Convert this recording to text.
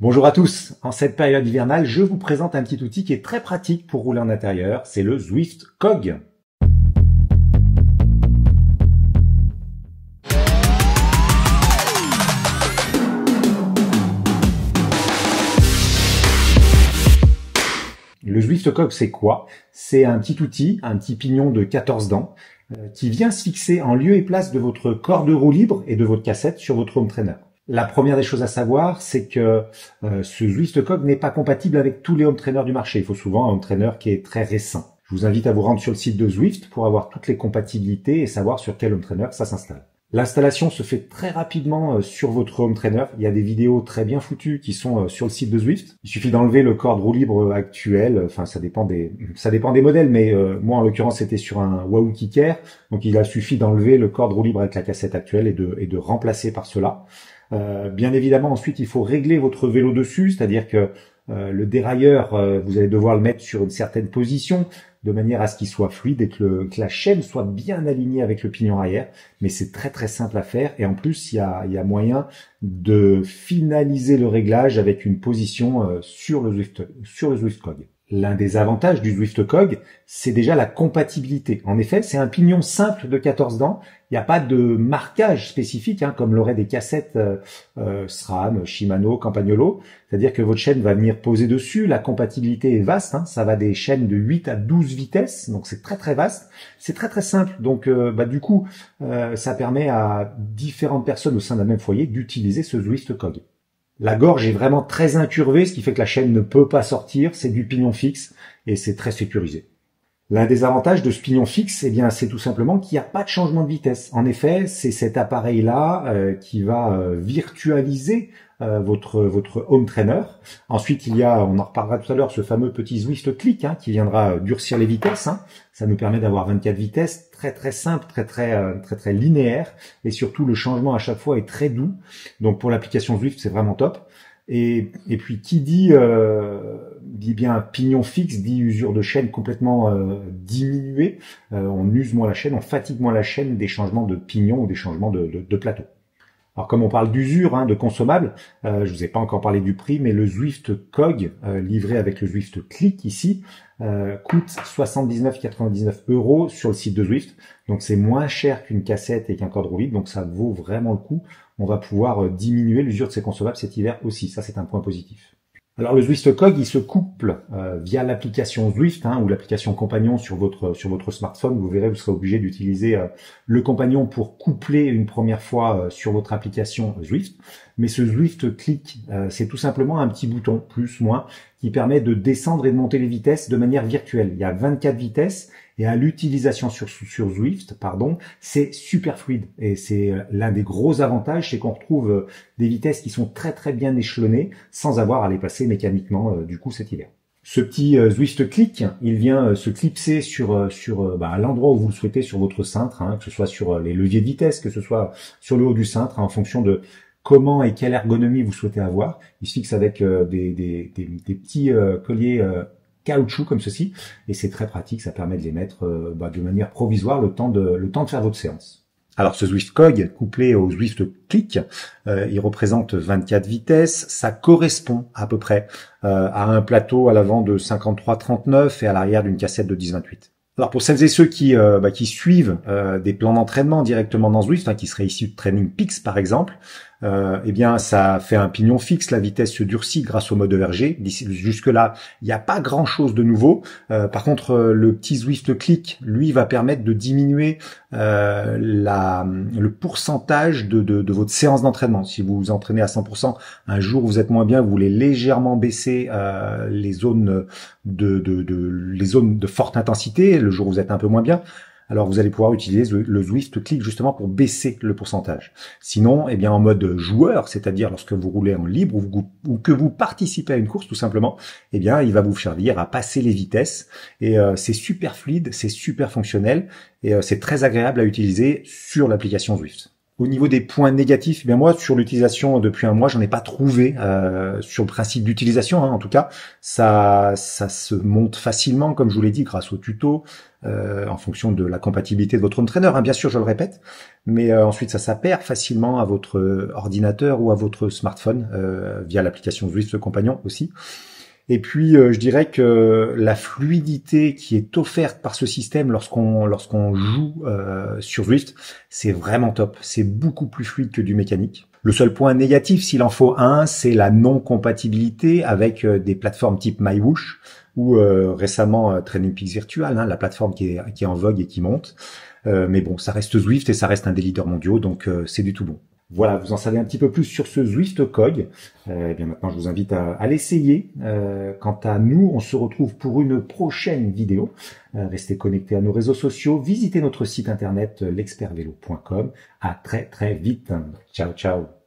Bonjour à tous, en cette période hivernale, je vous présente un petit outil qui est très pratique pour rouler en intérieur, c'est le Zwift Cog. Le Zwift Cog, c'est quoi? C'est un petit outil, un petit pignon de 14 dents, qui vient se fixer en lieu et place de votre corde roue libre et de votre cassette sur votre home trainer. La première des choses à savoir, c'est que ce Zwift Cog n'est pas compatible avec tous les home trainers du marché. Il faut souvent un home trainer qui est très récent. Je vous invite à vous rendre sur le site de Zwift pour avoir toutes les compatibilités et savoir sur quel home trainer ça s'installe. L'installation se fait très rapidement sur votre home trainer. Il y a des vidéos très bien foutues qui sont sur le site de Zwift. Il suffit d'enlever le corde roue libre actuel. Enfin, ça dépend des modèles, mais moi en l'occurrence c'était sur un Wahoo Kicker. Donc il a suffi d'enlever le corde roue libre avec la cassette actuelle et de remplacer par cela. Bien évidemment, ensuite il faut régler votre vélo dessus, c'est-à-dire que le dérailleur, vous allez devoir le mettre sur une certaine position de manière à ce qu'il soit fluide et que la chaîne soit bien alignée avec le pignon arrière. Mais c'est très très simple à faire et en plus il y a moyen de finaliser le réglage avec une position sur le Zwift Cog. L'un des avantages du Zwift Cog, c'est déjà la compatibilité. En effet, c'est un pignon simple de 14 dents. Il n'y a pas de marquage spécifique, comme l'auraient des cassettes SRAM, Shimano, Campagnolo. C'est-à-dire que votre chaîne va venir poser dessus. La compatibilité est vaste. Ça va des chaînes de 8 à 12 vitesses. Donc c'est très très vaste. C'est très très simple. Donc du coup, ça permet à différentes personnes au sein d'un même foyer d'utiliser ce Zwift Cog. La gorge est vraiment très incurvée, ce qui fait que la chaîne ne peut pas sortir. C'est du pignon fixe et c'est très sécurisé. L'un des avantages de ce pignon fixe, c'est tout simplement qu'il n'y a pas de changement de vitesse. En effet, c'est cet appareil-là qui va virtualiser votre home trainer. Ensuite, il y a, on en reparlera tout à l'heure, ce fameux petit Zwift Click qui viendra durcir les vitesses. Ça nous permet d'avoir 24 vitesses, très très simple, très linéaire, et surtout le changement à chaque fois est très doux. Donc pour l'application Zwift, c'est vraiment top. Et puis qui dit bien pignon fixe, dit usure de chaîne complètement diminuée. On use moins la chaîne, on fatigue moins la chaîne des changements de pignon ou des changements de plateau. Alors comme on parle d'usure, de consommables, je vous ai pas encore parlé du prix, mais le Zwift Cog livré avec le Zwift Click ici coûte 79,99 € sur le site de Zwift. Donc c'est moins cher qu'une cassette et qu'un corde roue libre, donc ça vaut vraiment le coup. On va pouvoir diminuer l'usure de ces consommables cet hiver aussi, ça c'est un point positif. Alors le Zwift Cog, il se couple via l'application Zwift ou l'application Compagnon sur votre smartphone. Vous verrez, vous serez obligé d'utiliser le Compagnon pour coupler une première fois sur votre application Zwift. Mais ce Zwift Click, c'est tout simplement un petit bouton, plus, moins, qui permet de descendre et de monter les vitesses de manière virtuelle. Il y a 24 vitesses et à l'utilisation sur Zwift, c'est super fluide. Et c'est l'un des gros avantages, c'est qu'on retrouve des vitesses qui sont très très bien échelonnées sans avoir à les passer mécaniquement du coup cet hiver. Ce petit Zwift Click, il vient se clipser sur l'endroit où vous le souhaitez sur votre cintre, que ce soit sur les leviers de vitesse, que ce soit sur le haut du cintre, en fonction de comment et quelle ergonomie vous souhaitez avoir. Il se fixe avec des petits colliers caoutchouc comme ceci, et c'est très pratique, ça permet de les mettre de manière provisoire le temps de faire votre séance. Alors ce Zwift Cog couplé au Zwift Click, il représente 24 vitesses, ça correspond à peu près à un plateau à l'avant de 53-39 et à l'arrière d'une cassette de 10-28. Alors pour celles et ceux qui suivent des plans d'entraînement directement dans Zwift, qui seraient issus de Training Peaks par exemple, ça fait un pignon fixe, la vitesse se durcit grâce au mode ERG. Jusque-là, il n'y a pas grand-chose de nouveau. Par contre, le petit Zwift Click, lui, va permettre de diminuer le pourcentage de votre séance d'entraînement. Si vous vous entraînez à 100%, un jour où vous êtes moins bien, vous voulez légèrement baisser les zones de forte intensité, le jour où vous êtes un peu moins bien. Alors vous allez pouvoir utiliser le Zwift Click justement pour baisser le pourcentage. Sinon, en mode joueur, c'est-à-dire lorsque vous roulez en libre ou que vous participez à une course tout simplement, il va vous servir à passer les vitesses et c'est super fluide, c'est super fonctionnel et c'est très agréable à utiliser sur l'application Zwift. Au niveau des points négatifs, eh bien moi, sur l'utilisation depuis un mois, j'en ai pas trouvé. Sur le principe d'utilisation, hein, en tout cas, ça se monte facilement, comme je vous l'ai dit, grâce au tuto, en fonction de la compatibilité de votre home trainer, hein, bien sûr, je le répète. Mais ensuite, ça s'appare facilement à votre ordinateur ou à votre smartphone via l'application Zwift Compagnon aussi. Et puis, je dirais que la fluidité qui est offerte par ce système lorsqu'on joue sur Zwift, c'est vraiment top. C'est beaucoup plus fluide que du mécanique. Le seul point négatif, s'il en faut un, c'est la non-compatibilité avec des plateformes type MyWhoosh ou récemment Training Peaks Virtual, hein, la plateforme qui est en vogue et qui monte. Mais bon, ça reste Zwift et ça reste un des leaders mondiaux, donc c'est du tout bon. Voilà, vous en savez un petit peu plus sur ce Zwift Cog. Eh bien maintenant, je vous invite à l'essayer. Quant à nous, on se retrouve pour une prochaine vidéo. Restez connectés à nos réseaux sociaux. Visitez notre site internet l'expertvelo.com. À très très vite. Ciao, ciao.